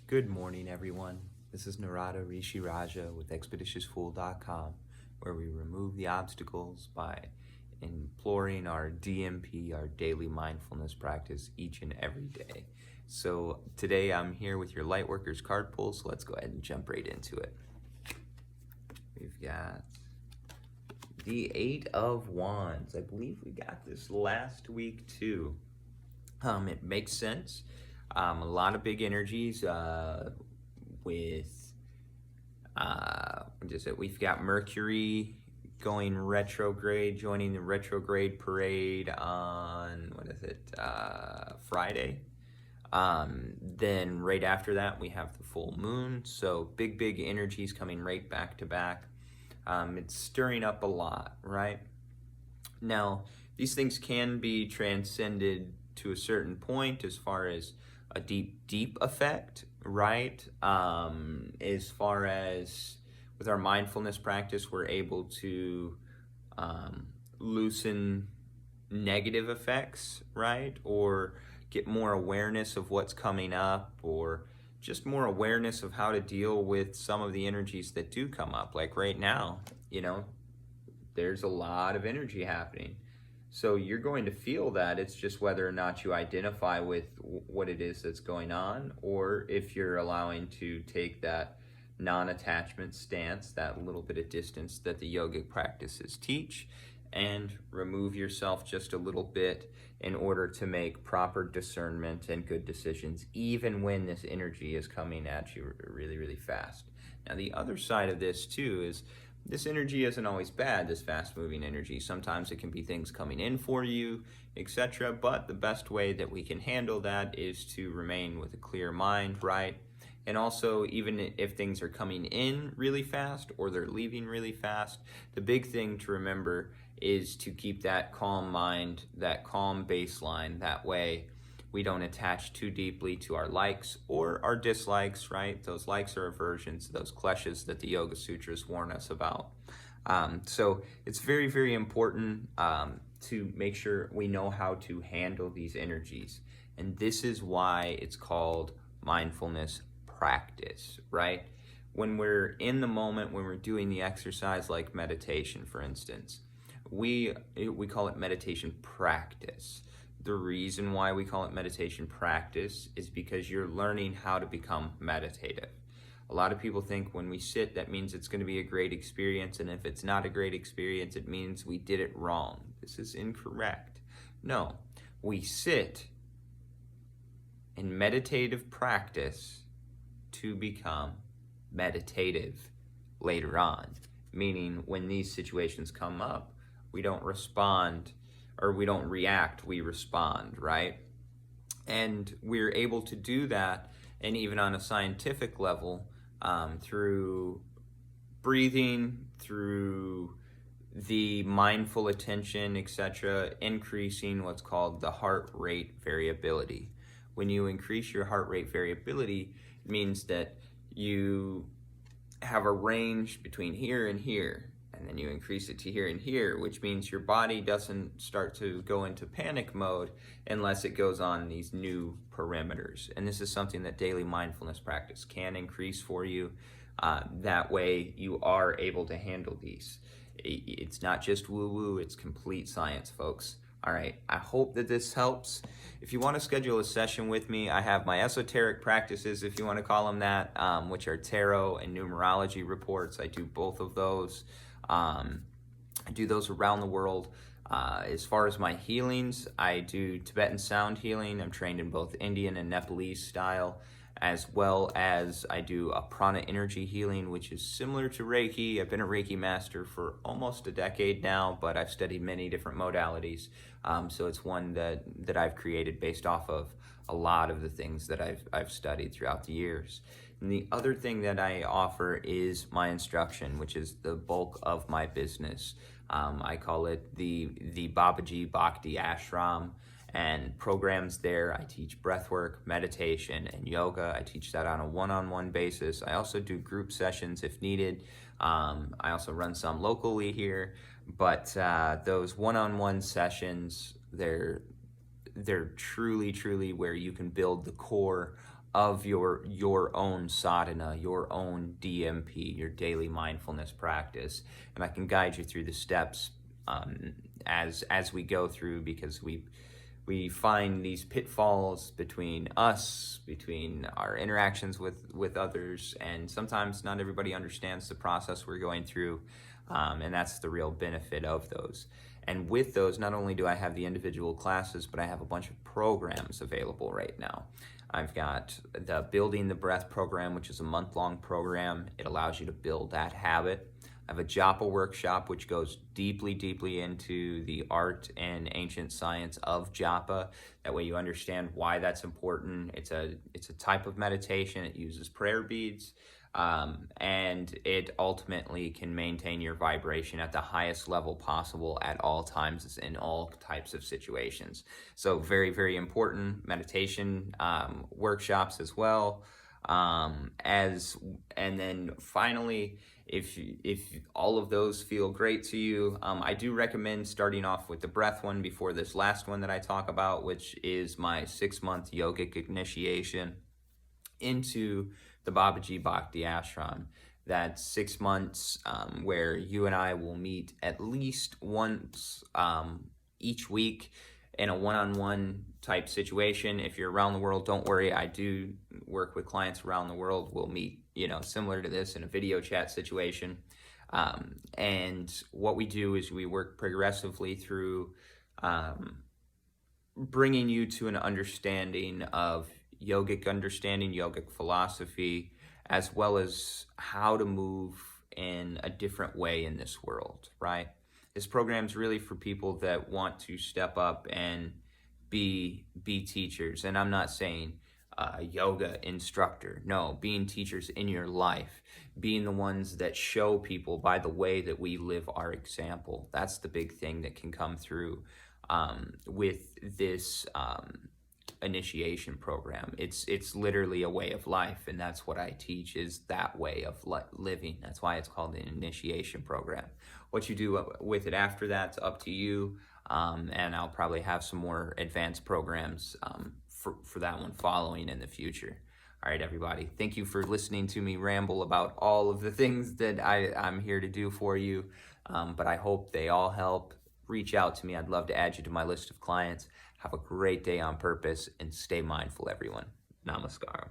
Good morning, everyone. This is Narada Rishi Raja with ExpeditiousFool.com, where we remove the obstacles by imploring our DMP, our daily mindfulness practice, each and every day. So today I'm here with your Lightworkers card pull, so let's go ahead and jump right into it. We've got the Eight of Wands. I believe we got this last week too. It makes sense. A lot of big energies with we've got Mercury going retrograde, joining the retrograde parade on Friday. Then right after that we have the full moon, so big energies coming right back to back. It's stirring up a lot, right? Now these things can be transcended to a certain point as far as a deep effect, right? As far as with our mindfulness practice, we're able to loosen negative effects, right? Or get more awareness of what's coming up, or just more awareness of how to deal with some of the energies that do come up. Like right now, there's a lot of energy happening. So you're going to feel that. It's just whether or not you identify with what it is that's going on, or if you're allowing to take that non-attachment stance, that little bit of distance that the yogic practices teach, and remove yourself just a little bit in order to make proper discernment and good decisions, even when this energy is coming at you really fast. Now the other side of this too is this energy isn't always bad, this fast-moving energy. Sometimes it can be things coming in for you, etc. But the best way that we can handle that is to remain with a clear mind, right? And also, even if things are coming in really fast or they're leaving really fast, the big thing to remember is to keep that calm mind, that calm baseline. That way we don't attach too deeply to our likes or our dislikes, right? Those likes are aversions, those kleshas that the Yoga Sutras warn us about. So it's very important to make sure we know how to handle these energies. And this is why it's called mindfulness practice, right? When we're in the moment, when we're doing the exercise like meditation, for instance, we call it meditation practice. The reason why we call it meditation practice is because you're learning how to become meditative. A lot of people think when we sit, that means it's going to be a great experience, and if it's not a great experience, it means we did it wrong. This is incorrect. No, we sit in meditative practice to become meditative later on, meaning when these situations come up, we don't respond or we don't react, we respond, right? And we're able to do that, and even on a scientific level, through breathing, through the mindful attention, etc., increasing what's called the heart rate variability. When you increase your heart rate variability, it means that you have a range between here and here, and then you increase it to here and here, which means your body doesn't start to go into panic mode unless it goes on these new perimeters. And this is something that daily mindfulness practice can increase for you. That way you are able to handle these. It's not just woo-woo, it's complete science, folks. All right, I hope that this helps. If you want to schedule a session with me, I have my esoteric practices, if you want to call them that, which are tarot and numerology reports. I do both of those. I do those around the world. As far as my healings, I do Tibetan sound healing. I'm trained in both Indian and Nepalese style, as well as I do a prana energy healing, which is similar to Reiki. I've been a Reiki master for almost a decade now, but I've studied many different modalities. So it's one that I've created based off of a lot of the things that I've studied throughout the years. And the other thing that I offer is my instruction, which is the bulk of my business. I call it the Babaji Bhakti Ashram, and programs there. I teach breathwork, meditation, and yoga. I teach that on a one-on-one basis. I also do group sessions if needed. I also run some locally here, but those one-on-one sessions, they're truly where you can build the core of your own sadhana, your own DMP, your daily mindfulness practice, and I can guide you through the steps as we go through, because we find these pitfalls between us, between our interactions with others, and sometimes not everybody understands the process we're going through, and that's the real benefit of those. And with those, not only do I have the individual classes, but I have a bunch of programs available right now. I've got the Building the Breath program, which is a month-long program. It allows you to build that habit. I have a Japa workshop, which goes deeply, deeply into the art and ancient science of Japa. That way you understand why that's important. It's a type of meditation. It uses prayer beads, and it ultimately can maintain your vibration at the highest level possible at all times in all types of situations. So very, very important meditation workshops as well. And then finally, if all of those feel great to you, I do recommend starting off with the breath one before this last one that I talk about, which is my 6-month yogic initiation into the Babaji Bhakti Ashram. That's 6 months where you and I will meet at least once each week in a one-on-one type situation. If you're around the world, don't worry. I do work with clients around the world. We'll meet, similar to this in a video chat situation. And what we do is we work progressively through bringing you to an understanding of yogic philosophy, as well as how to move in a different way in this world, right? This program's really for people that want to step up and be teachers. And I'm not saying a yoga instructor. No, being teachers in your life, being the ones that show people by the way that we live our example. That's the big thing that can come through with this initiation program. It's literally a way of life, and that's what I teach, is that way of living. That's why it's called an initiation program. What you do with it after that's up to you, and I'll probably have some more advanced programs for that one following in the future. All right, everybody, thank you for listening to me ramble about all of the things that I'm here to do for you, but I hope they all help. Reach out to me. I'd love to add you to my list of clients. Have a great day on purpose, and stay mindful, everyone. Namaskaram.